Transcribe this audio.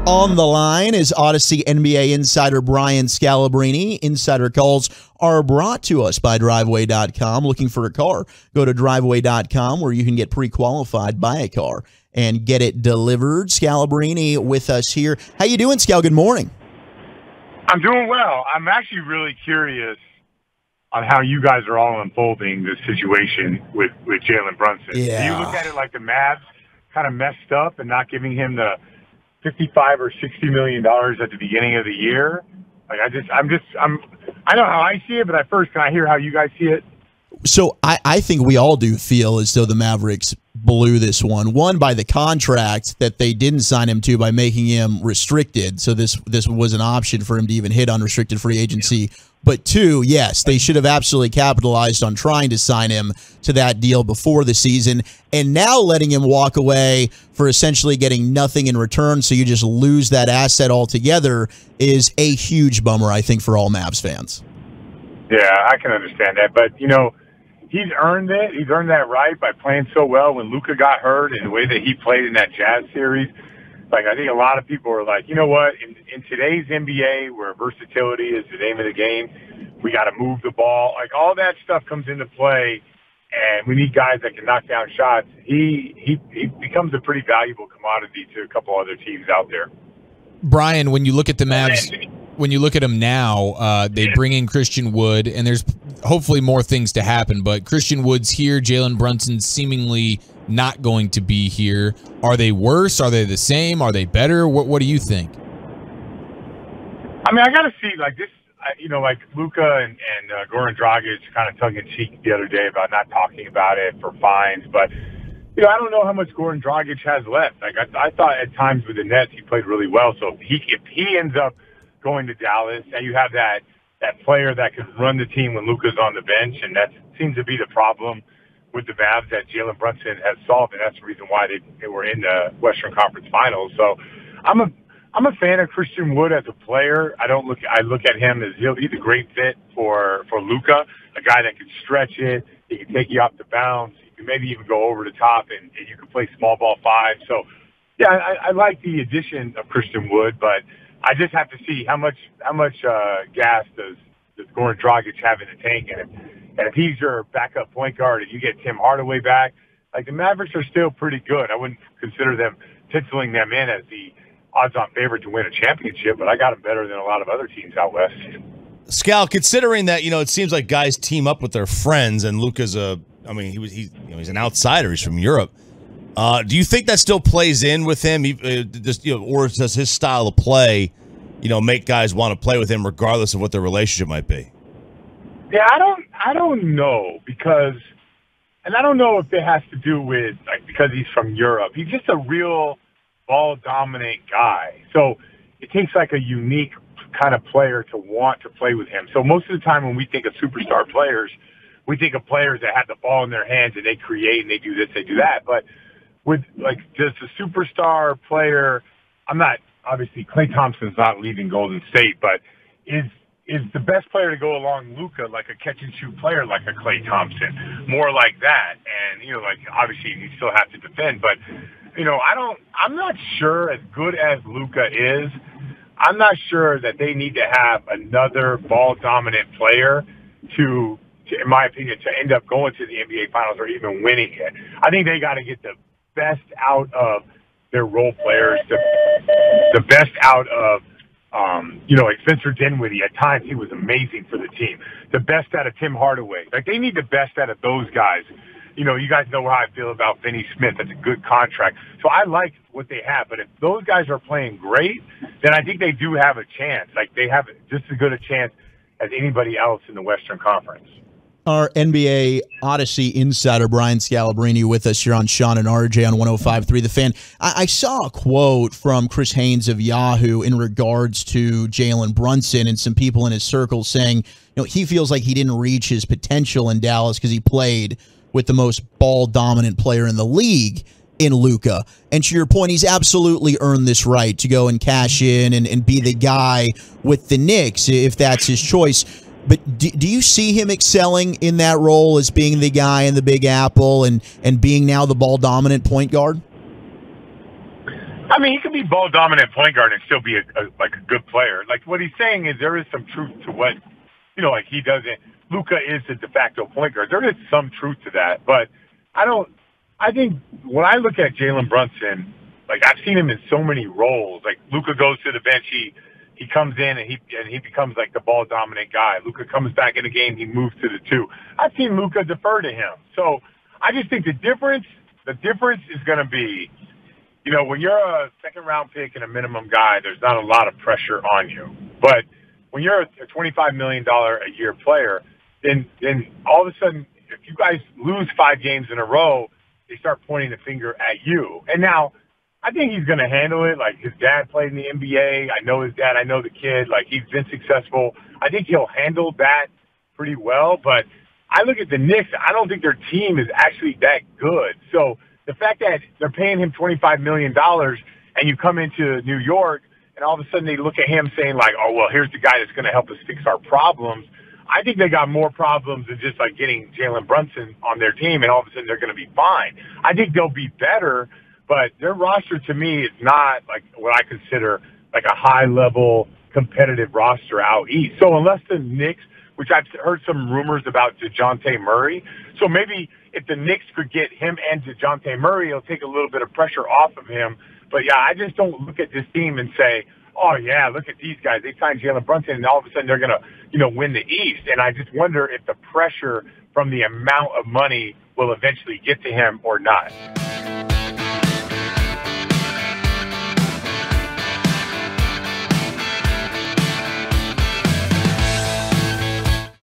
On the line is Odyssey NBA insider Brian Scalabrine. Insider calls are brought to us by Driveway.com. Looking for a car? Go to Driveway.com where you can get pre-qualified, buy a car, and get it delivered. Scalabrine with us here. How you doing, Scal? Good morning. I'm doing well. I'm actually really curious on how you guys are all unfolding this situation with Jalen Brunson. Yeah. Do you look at it like the Mavs kind of messed up and not giving him the $55 or $60 million at the beginning of the year? Like I know how I see it, but can I hear how you guys see it? So I think we all do feel as though the Mavericks blew this one. One, by the contract that they didn't sign him to by making him restricted. So this was an option for him to even hit unrestricted free agency. But two, yes, they should have absolutely capitalized on trying to sign him to that deal before the season. And now letting him walk away for essentially getting nothing in return, so you just lose that asset altogether, is a huge bummer, I think, for all Mavs fans. Yeah, I can understand that. But, he's earned it. He's earned that right by playing so well when Luka got hurt and the way that he played in that Jazz series. Like, I think a lot of people are like, you know what, in today's NBA where versatility is the name of the game, we got to move the ball. Like, all that stuff comes into play, and we need guys that can knock down shots. He becomes a pretty valuable commodity to a couple other teams out there. Brian, when you look at the Mavs, when you look at them now, they bring in Christian Wood, and there's hopefully more things to happen, but Christian Wood's here, Jalen Brunson's seemingly not going to be here. Are they worse? Are they the same? Are they better? What do you think? I mean, I got to see, like this, like Luka and Goran Dragic kind of tongue-in-cheek the other day about not talking about it for fines, but I don't know how much Goran Dragic has left. Like I thought at times with the Nets he played really well. So if he ends up going to Dallas, and you have that player that can run the team when Luka's on the bench, and that seems to be the problem with the Mavs that Jalen Brunson has solved, and that's the reason why they were in the Western Conference Finals. So I'm a fan of Christian Wood as a player. I look at him as he's a great fit for Luka, a guy that can stretch it, he can take you off the bounce, he can maybe even go over the top, and you can play small ball five. So yeah, I like the addition of Christian Wood, but I just have to see how much gas does Goran Dragic have in the tank, and if he's your backup point guard and you get Tim Hardaway back, like the Mavericks are still pretty good. I wouldn't consider them penciling them in as the odds-on favorite to win a championship, but I got them better than a lot of other teams out west. Scal, considering that it seems like guys team up with their friends, and Luka's he's an outsider. He's from Europe. Do you think that still plays in with him? Or does his style of play, make guys want to play with him regardless of what their relationship might be? Yeah, I don't know and I don't know if it has to do with because he's from Europe. He's just a real ball dominant guy. So it takes a unique kind of player to want to play with him. So most of the time when we think of superstar players, we think of players that have the ball in their hands and they create and they do this, they do that. But with just a superstar player, obviously Klay Thompson's not leaving Golden State, but is the best player to go along Luka like a catch and shoot player like a Klay Thompson, more like that. And obviously you still have to defend, but I'm not sure, as good as Luka is, I'm not sure that they need to have another ball dominant player to, in my opinion, to end up going to the NBA Finals or even winning it. I think they got to get the best out of their role players, the best out of, like Spencer Dinwiddie. At times he was amazing for the team. The best out of Tim Hardaway. They need the best out of those guys. You guys know how I feel about Finney Smith. That's a good contract. So I like what they have. But if those guys are playing great, then I think they do have a chance. They have just as good a chance as anybody else in the Western Conference. Our NBA Odyssey insider, Brian Scalabrine, with us here on Sean and RJ on 105.3 The Fan. I saw a quote from Chris Haynes of Yahoo in regards to Jalen Brunson and some people in his circle saying, he feels like he didn't reach his potential in Dallas because he played with the most ball-dominant player in the league in Luka. And to your point, he's absolutely earned this right to go and cash in and be the guy with the Knicks if that's his choice. But do you see him excelling in that role as being the guy in the Big Apple and being now the ball-dominant point guard? I mean, he could be ball dominant point guard and still be a good player. Like what he's saying is there is some truth to what, like he doesn't. Luka is the de facto point guard. There is some truth to that, but I think when I look at Jalen Brunson, like I've seen him in so many roles. Like Luka goes to the bench, he comes in and he becomes like the ball dominant guy. Luka comes back in the game, he moves to the 2. I've seen Luka defer to him. So I just think the difference is going to be, when you're a second-round pick and a minimum guy, there's not a lot of pressure on you. But when you're a $25 million a year player, then all of a sudden, if you guys lose 5 games in a row, they start pointing the finger at you. And now, I think he's going to handle it. Like, his dad played in the NBA. I know his dad. I know the kid. Like, he's been successful. I think he'll handle that pretty well. But I look at the Knicks, I don't think their team is actually that good. So the fact that they're paying him $25 million and you come into New York and all of a sudden they look at him saying like, oh, well, here's the guy that's going to help us fix our problems. I think they got more problems than just like getting Jalen Brunson on their team and all of a sudden they're going to be fine. I think they'll be better, but their roster to me is not like what I consider like a high level competitive roster out east. So unless the Knicks, which I've heard some rumors about DeJounte Murray, so maybe if the Knicks could get him and DeJounte Murray, it'll take a little bit of pressure off of him. But yeah, I just don't look at this team and say, oh yeah, look at these guys. They signed Jalen Brunson and all of a sudden they're going to, win the East. And I just wonder if the pressure from the amount of money will eventually get to him or not.